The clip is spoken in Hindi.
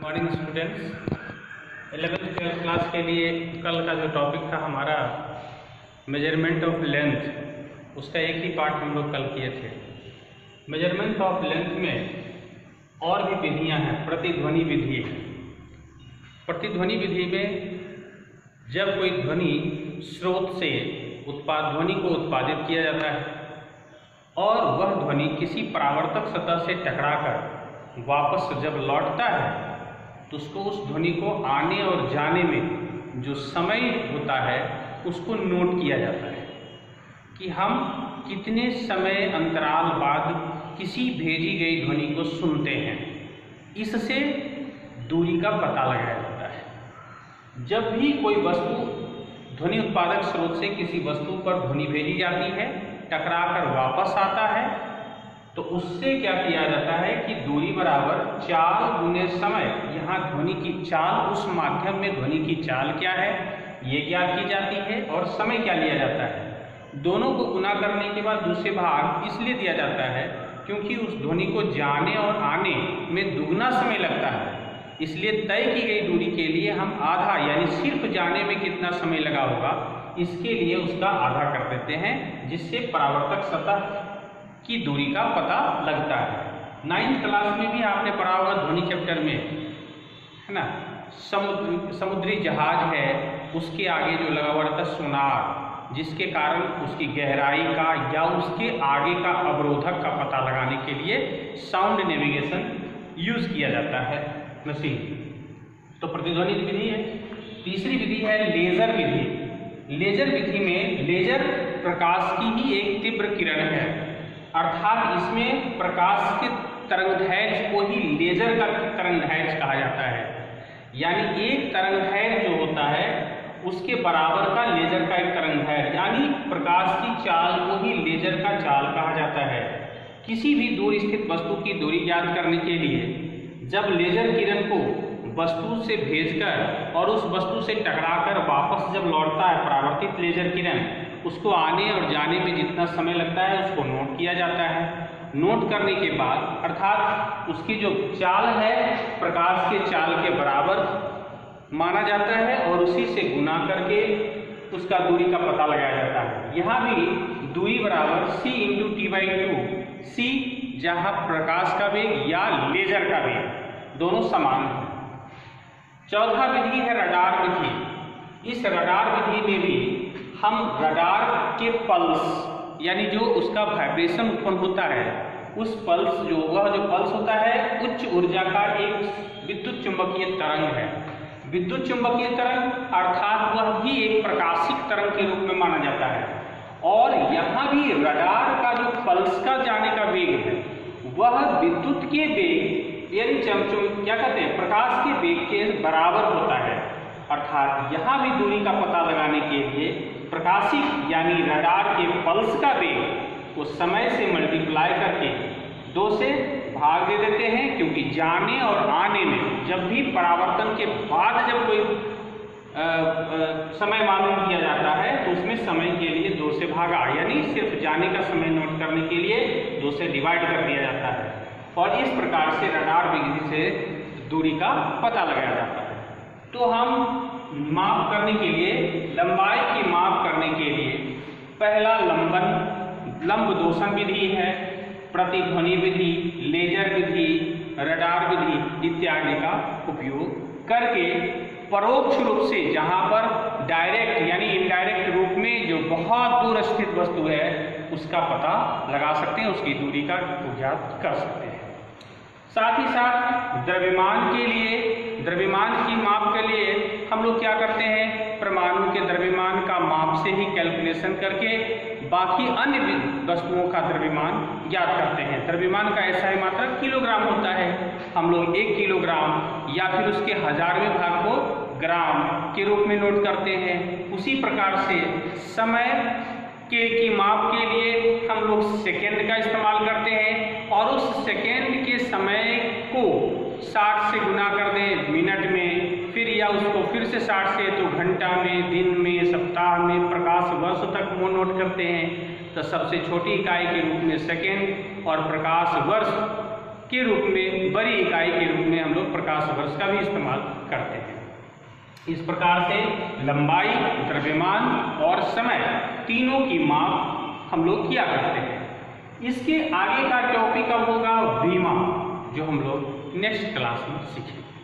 मॉर्निंग स्टूडेंट्स, 11th क्लास के लिए कल का जो टॉपिक था हमारा मेजरमेंट ऑफ लेंथ, उसका एक ही पार्ट हम लोग कल किए थे। मेजरमेंट ऑफ लेंथ में और भी विधियां हैं। प्रतिध्वनि विधि है। प्रतिध्वनि विधि में जब कोई ध्वनि स्रोत से ध्वनि को उत्पादित किया जाता है और वह ध्वनि किसी परावर्तक सतह से टकराकर वापस जब लौटता है तो उसको उस ध्वनि को आने और जाने में जो समय होता है उसको नोट किया जाता है कि हम कितने समय अंतराल बाद किसी भेजी गई ध्वनि को सुनते हैं। इससे दूरी का पता लगाया जाता है। जब भी कोई वस्तु ध्वनि उत्पादक स्रोत से किसी वस्तु पर ध्वनि भेजी जाती है, टकरा कर वापस आता है, तो उससे क्या किया जाता है कि दूरी बराबर चाल गुने समय। यहाँ ध्वनि की चाल, उस माध्यम में ध्वनि की चाल क्या है ये ज्ञात की जाती है और समय क्या लिया जाता है। दोनों को गुना करने के बाद दूसरे भाग इसलिए दिया जाता है क्योंकि उस ध्वनि को जाने और आने में दुगना समय लगता है। इसलिए तय की गई दूरी के लिए हम आधा, यानी सिर्फ जाने में कितना समय लगा होगा इसके लिए उसका आधा कर देते हैं, जिससे परावर्तक सतह की दूरी का पता लगता है। 9th क्लास में भी आपने पढ़ा होगा ध्वनि चैप्टर में, है ना। समुद्री जहाज है, उसके आगे जो लगा हुआ रहता है सोनार, जिसके कारण उसकी गहराई का या उसके आगे का अवरोधक का पता लगाने के लिए साउंड नेविगेशन यूज किया जाता है मशीन। तो प्रतिध्वनि विधि है। तीसरी विधि है लेजर विधि। लेजर विधि में लेजर प्रकाश की ही एक तीव्र किरण है, अर्थात इसमें प्रकाश के तरंगदैर्घ्य को ही लेजर का तरंगदैर्घ्य कहा जाता है। यानी एक तरंगदैर्घ्य जो होता है उसके बराबर का लेजर का एक तरंगदैर्घ्य, यानी प्रकाश की चाल को ही लेजर का चाल कहा जाता है। किसी भी दूर स्थित वस्तु की दूरी ज्ञात करने के लिए जब लेजर किरण को वस्तु से भेजकर और उस वस्तु से टकराकर वापस जब लौटता है परावर्तित लेजर किरण, उसको आने और जाने में जितना समय लगता है उसको नोट किया जाता है। नोट करने के बाद अर्थात उसकी जो चाल है प्रकाश के चाल के बराबर माना जाता है और उसी से गुना करके उसका दूरी का पता लगाया जाता है। यहाँ भी दूरी बराबर c × t/2, c जहाँ प्रकाश का वेग या लेजर का वेग दोनों समान है। चौथा विधि है रडार विधि। इस रडार विधि में भी हम रडार के पल्स, यानी जो उसका वाइब्रेशन उत्पन्न होता है, उस पल्स जो पल्स होता है उच्च ऊर्जा का एक विद्युत चुंबकीय तरंग है। विद्युत चुंबकीय तरंग अर्थात वह भी एक प्रकाशिक तरंग के रूप में माना जाता है। और यहाँ भी रडार का जो पल्स का जाने का वेग है वह विद्युत के वेग, यानी क्या कहते हैं, प्रकाश के वेग के बराबर होता है। अर्थात यहाँ भी दूरी का पता लगाने के लिए प्रकाशिक यानी रडार के पल्स का वेग को समय से मल्टीप्लाई करके 2 से भाग दे देते हैं, क्योंकि जाने और आने में जब भी परावर्तन के बाद जब कोई समय मालूम किया जाता है तो उसमें समय के लिए 2 से भागा, यानी सिर्फ जाने का समय नोट करने के लिए 2 से डिवाइड कर दिया जाता है। और इस प्रकार से रडार विधि से दूरी का पता लगाया जाता है। तो हम माप करने के लिए, लंबाई की माप करने के लिए पहला लंब दोषण विधि है, प्रतिध्वनि विधि, लेजर विधि, रडार विधि इत्यादि का उपयोग करके परोक्ष रूप से, जहां पर डायरेक्ट यानी इनडायरेक्ट रूप में जो बहुत दूर स्थित वस्तु है उसका पता लगा सकते हैं, उसकी दूरी का ज्ञात कर सकते हैं। साथ ही साथ द्रव्यमान के लिए, द्रव्यमान की माप के लिए हम लोग क्या करते हैं, परमाणु के द्रव्यमान का माप से ही कैलकुलेशन करके बाकी अन्य वस्तुओं का द्रव्यमान ज्ञात करते हैं। द्रव्यमान का ऐसा ही मात्रा किलोग्राम होता है। हम लोग 1 किलोग्राम या फिर उसके 1000वें भाग को ग्राम के रूप में नोट करते हैं। उसी प्रकार से समय की माप के लिए हम लोग सेकेंड का इस्तेमाल करते हैं और उस सेकेंड के समय को 60 से गुना कर दें मिनट में, फिर या उसको फिर से 60 से तो घंटा में, दिन में, सप्ताह में, प्रकाश वर्ष तक वो नोट करते हैं। तो सबसे छोटी इकाई के रूप में सेकेंड और प्रकाश वर्ष के रूप में, बड़ी इकाई के रूप में हम लोग प्रकाश वर्ष का भी इस्तेमाल करते हैं। इस प्रकार से लंबाई, द्रव्यमान और समय तीनों की माप हम लोग किया करते हैं। इसके आगे का टॉपिक अब होगा विमा, जो हम लोग नेक्स्ट क्लास में सीखेंगे।